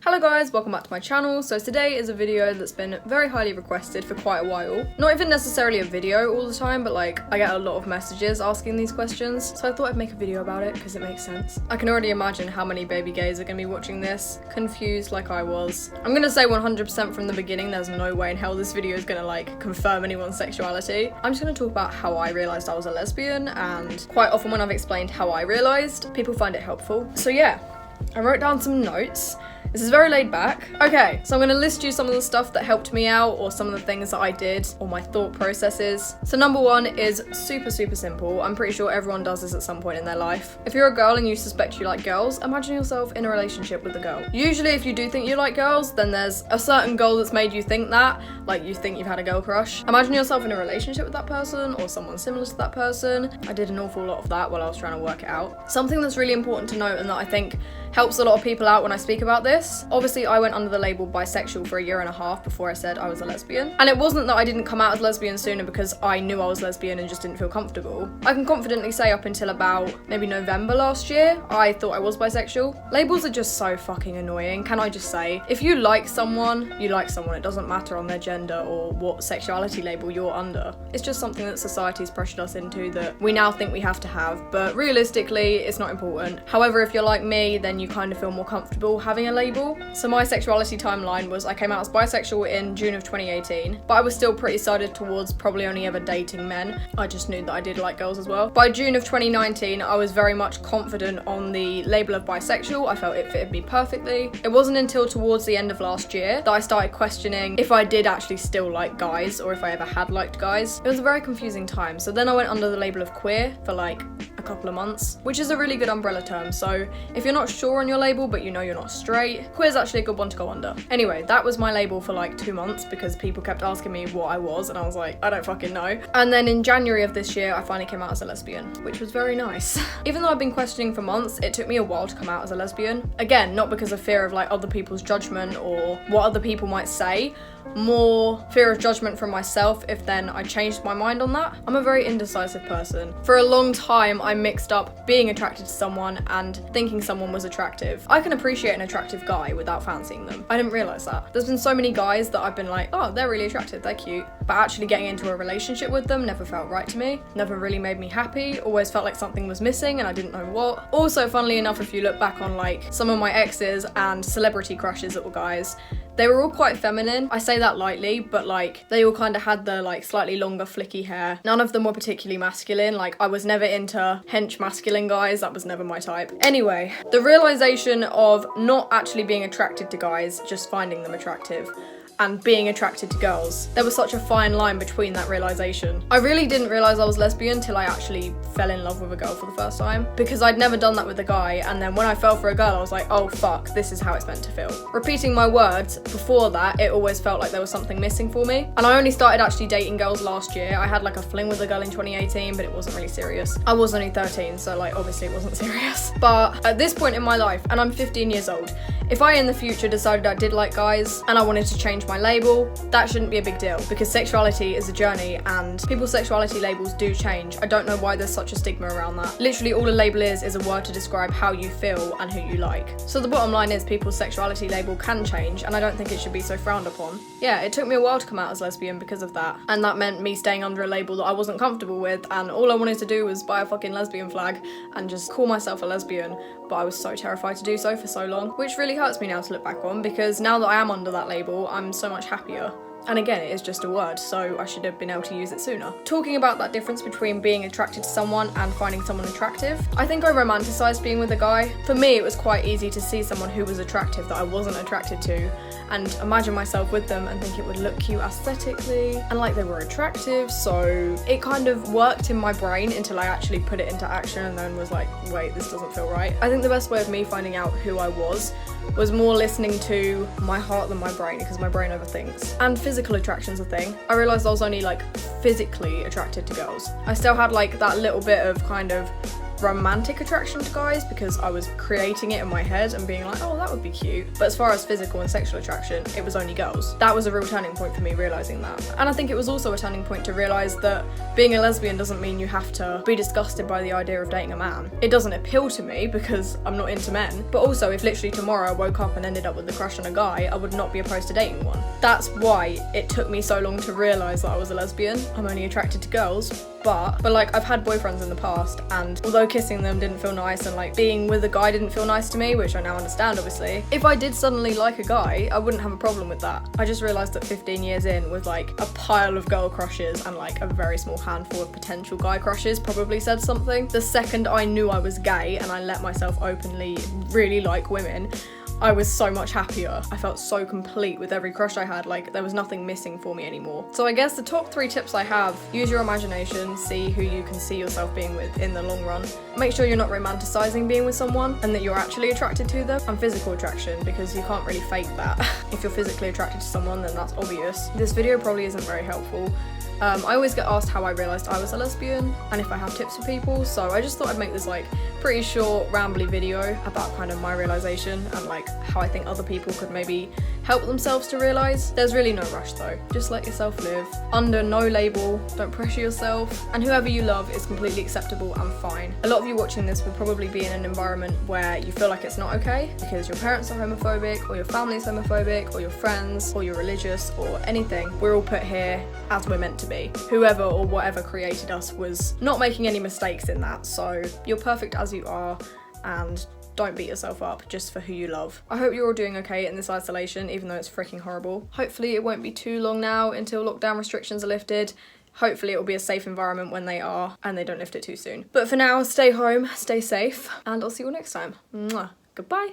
Hello guys, welcome back to my channel. So today is a video that's been very highly requested for quite a while. Not even necessarily a video all the time, but like I get a lot of messages asking these questions. So I thought I'd make a video about it because it makes sense. I can already imagine how many baby gays are going to be watching this, confused like I was. I'm going to say 100% from the beginning, there's no way in hell this video is going to like confirm anyone's sexuality. I'm just going to talk about how I realised I was a lesbian, and quite often when I've explained how I realised, people find it helpful. So yeah, I wrote down some notes. This is very laid back. Okay, so I'm gonna list you some of the stuff that helped me out, or some of the things that I did, or my thought processes. So number one is super simple. I'm pretty sure everyone does this at some point in their life. If you're a girl and you suspect you like girls, imagine yourself in a relationship with a girl. Usually if you do think you like girls, then there's a certain goal that's made you think that, like you think you've had a girl crush. Imagine yourself in a relationship with that person, or someone similar to that person. I did an awful lot of that while I was trying to work it out. Something that's really important to note, and that I think helps a lot of people out when I speak about this. Obviously, I went under the label bisexual for 1.5 years before I said I was a lesbian. And it wasn't that I didn't come out as lesbian sooner because I knew I was lesbian and just didn't feel comfortable. I can confidently say up until about maybe November last year, I thought I was bisexual. Labels are just so fucking annoying, can I just say? If you like someone, you like someone. It doesn't matter on their gender or what sexuality label you're under. It's just something that society's pressured us into that we now think we have to have, but realistically, it's not important. However, if you're like me, then you kind of feel more comfortable having a label. So my sexuality timeline was I came out as bisexual in June of 2018, but I was still pretty sided towards probably only ever dating men. I just knew that I did like girls as well. By June of 2019, I was very much confident on the label of bisexual. I felt it fitted me perfectly. It wasn't until towards the end of last year that I started questioning if I did actually still like guys, or if I ever had liked guys. It was a very confusing time. So then I went under the label of queer for like a couple of months, which is a really good umbrella term. So if you're not sure on your label, but you know you're not straight, queer is actually a good one to go under. Anyway, that was my label for like 2 months because people kept asking me what I was, and I was like, I don't fucking know. And then in January of this year, I finally came out as a lesbian, which was very nice. Even though I've been questioning for months, it took me a while to come out as a lesbian. Again, not because of fear of like other people's judgment or what other people might say, more fear of judgment from myself if then I changed my mind on that. I'm a very indecisive person. For a long time, I mixed up being attracted to someone and thinking someone was attractive. I can appreciate an attractive guy without fancying them. I didn't realise that. There's been so many guys that I've been like, oh, they're really attractive, they're cute. But actually getting into a relationship with them never felt right to me. Never really made me happy. Always felt like something was missing and I didn't know what. Also, funnily enough, if you look back on like some of my exes and celebrity crushes that were guys, they were all quite feminine. I say that lightly, but like they all kind of had the like slightly longer flicky hair. None of them were particularly masculine. Like I was never into hench masculine guys. That was never my type. Anyway, the realization of not actually being attracted to guys, just finding them attractive, and being attracted to girls. There was such a fine line between that realization. I really didn't realize I was lesbian till I actually fell in love with a girl for the first time, because I'd never done that with a guy, and then when I fell for a girl I was like, oh fuck, this is how it's meant to feel. Repeating my words, before that it always felt like there was something missing for me, and I only started actually dating girls last year. I had like a fling with a girl in 2018, but it wasn't really serious. I was only 13, so like obviously it wasn't serious. But at this point in my life, and I'm 15 years old, if I in the future decided I did like guys and I wanted to change my label, that shouldn't be a big deal, because sexuality is a journey and people's sexuality labels do change. I don't know why there's such a stigma around that. Literally all a label is a word to describe how you feel and who you like. So the bottom line is people's sexuality label can change, and I don't think it should be so frowned upon. Yeah, it took me a while to come out as lesbian because of that, and that meant me staying under a label that I wasn't comfortable with, and all I wanted to do was buy a fucking lesbian flag and just call myself a lesbian, but I was so terrified to do so for so long, which really hurts me now to look back on, because now that I am under that label, I'm so much happier. And again, it is just a word, so I should have been able to use it sooner. Talking about that difference between being attracted to someone and finding someone attractive, I think I romanticised being with a guy. For me, it was quite easy to see someone who was attractive that I wasn't attracted to, and imagine myself with them and think it would look cute aesthetically, and like they were attractive, so it kind of worked in my brain until I actually put it into action and then was like, wait, this doesn't feel right. I think the best way of me finding out who I was more listening to my heart than my brain, because my brain overthinks. And physical attraction's a thing. I realised I was only like physically attracted to girls. I still had like that little bit of kind of romantic attraction to guys because I was creating it in my head and being like, oh, that would be cute. But as far as physical and sexual attraction, it was only girls. That was a real turning point for me realising that. And I think it was also a turning point to realise that being a lesbian doesn't mean you have to be disgusted by the idea of dating a man. It doesn't appeal to me because I'm not into men, but also if literally tomorrow I woke up and ended up with a crush on a guy, I would not be opposed to dating one. That's why it took me so long to realise that I was a lesbian. I'm only attracted to girls, but like I've had boyfriends in the past, and although kissing them didn't feel nice and like being with a guy didn't feel nice to me, which I now understand obviously, if I did suddenly like a guy, I wouldn't have a problem with that. I just realised that 15 years in with like a pile of girl crushes and like a very small handful of potential guy crushes probably said something. The second I knew I was gay and I let myself openly really like women, I was so much happier. I felt so complete with every crush I had, like there was nothing missing for me anymore. So I guess the top 3 tips I have: use your imagination, see who you can see yourself being with in the long run. Make sure you're not romanticizing being with someone and that you're actually attracted to them. And physical attraction, because you can't really fake that. If you're physically attracted to someone, then that's obvious. This video probably isn't very helpful. I always get asked how I realised I was a lesbian and if I have tips for people, so I just thought I'd make this like pretty short, rambly video about kind of my realisation and like how I think other people could maybe help themselves to realise. There's really no rush though, just let yourself live, under no label, don't pressure yourself, and whoever you love is completely acceptable and fine. A lot of you watching this will probably be in an environment where you feel like it's not okay because your parents are homophobic, or your family's homophobic, or your friends, or you're religious, or anything. We're all put here as we're meant to be. Whoever or whatever created us was not making any mistakes in that, so you're perfect as you are, and don't beat yourself up just for who you love. I hope you're all doing okay in this isolation, even though it's freaking horrible. Hopefully it won't be too long now until lockdown restrictions are lifted. Hopefully it will be a safe environment when they are, and they don't lift it too soon. But for now, stay home, stay safe, and I'll see you all next time. Mwah. Goodbye.